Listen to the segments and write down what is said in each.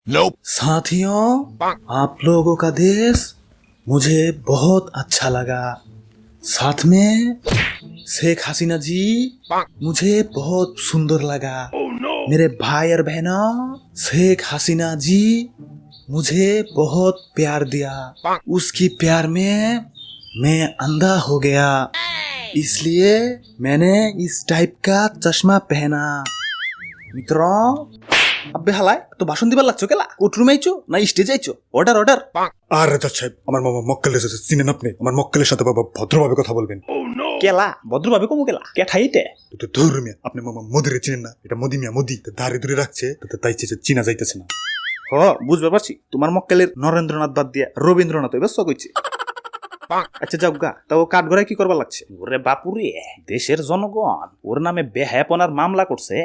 Nope. साथियों, आप लोगों का देश मुझे बहुत अच्छा लगा। साथ में शेख हसीना जी मुझे बहुत सुंदर लगा। मेरे भाई और बहनों, शेख हसीना जी मुझे बहुत प्यार दिया। उसकी प्यार में मैं अंधा हो गया, इसलिए मैंने इस टाइप का चश्मा पहना। मित्रों, अबे हालाय तो भाषण दिবার লাগছো কেলা? কোর্টরুমে আইছো না স্টেজে আইছো? Order order. আরে জাজ সাহেব, আমার মক্কেলের সাথে চিনেন আপনি? আমার মক্কেলের সাথে বাবা ভদ্রভাবে কথা বলবেন। কেলা ভদ্রভাবে কমু কেলা? কে ঠাইতে? তো ধর মিয়া, আপনি মোদিরে চিনেন না? এটা মোদি মিয়া, মোদি দাঁড়ি দূরে রাখছে, তাই চিনা যাইতেছে না। হ, বুঝতে পারছি। তোমার মক্কেলের নরেন্দ্রনাথ বাদ দিয়া রবীন্দ্রনাথ হইবে কইছে। আচ্ছা যাও গা, তাও কাঠ গড়ায় কি করবা লাগছে? ওরে বাপুরে, দেশের জনগণ ওর নামে বেহায়াপনার মামলা করছে।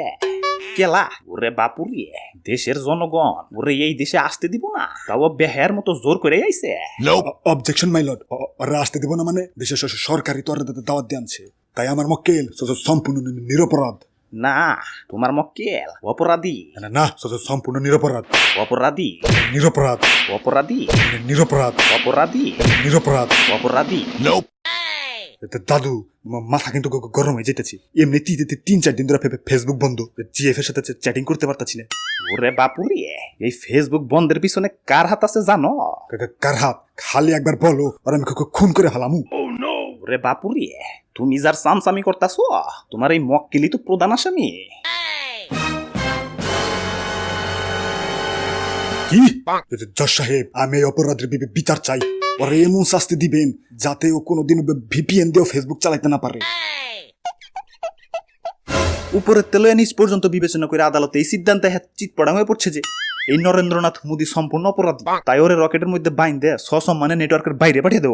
কেলা? ওরে বাপুরে, দেশের জনগণ ওরে এই দেশে আসতে দিব না, তাও বেহায়ার মতো জোর করে আইছে। Nope. অবজেকশন মাই লর্ড, ওরা আসতে দিব না মানে? দেশের সরকারি তো দাওয়াত দিয়ে আনছে, তাই আমার মক্কেল সম্পূর্ণ নিরপরাধ। না, তোমার মক্কেল অপরাধী। না না, সম্পূর্ণ নিরপরাধ। অপরাধী, নিরপরাধ, অপরাধী, নিরপরাধ, অপরাধী, নিরপরাধ। অপরাধী। Nope. দাদু, মাথা কিন্তু গরম হয়ে যেতেছি। এমনি 3-4 দিন ধরে ফেসবুক বন্ধ, জিএফ এর সাথে চ্যাটিং করতে পারতাছি না। ওরে বাপুরে, এই ফেসবুক বন্ধের পিছনে কার হাত আছে জানো? কার হাত? খালি একবার বলো আর আমি খুন করে ফেলামু। ওরে বাপুরে, তুমি যার সামসামি করতাছো, তোমার এই মক্কেলি তো প্রধান আসামি। কি? জজ সাহেব, আমি এই অপরাধের বিচার চাই। ওরে এমন শাস্তি দিবেন যাতে ও কোনোদিন ভিপিএন দিয়েও ফেসবুক চালাইতে না পারে। উপরের তেলে নিচ পর্যন্ত বিবেচনা করে আদালতে এই সিদ্ধান্তে চিত পড়া হয়ে পড়ছে যে এই নরেন্দ্রনাথ মোদী সম্পূর্ণ অপরাধী, তাই ওরে রকেটের মধ্যে বাইন দেয় সসম্মানে নেটওয়ার্কের বাইরে পাঠিয়ে দেব।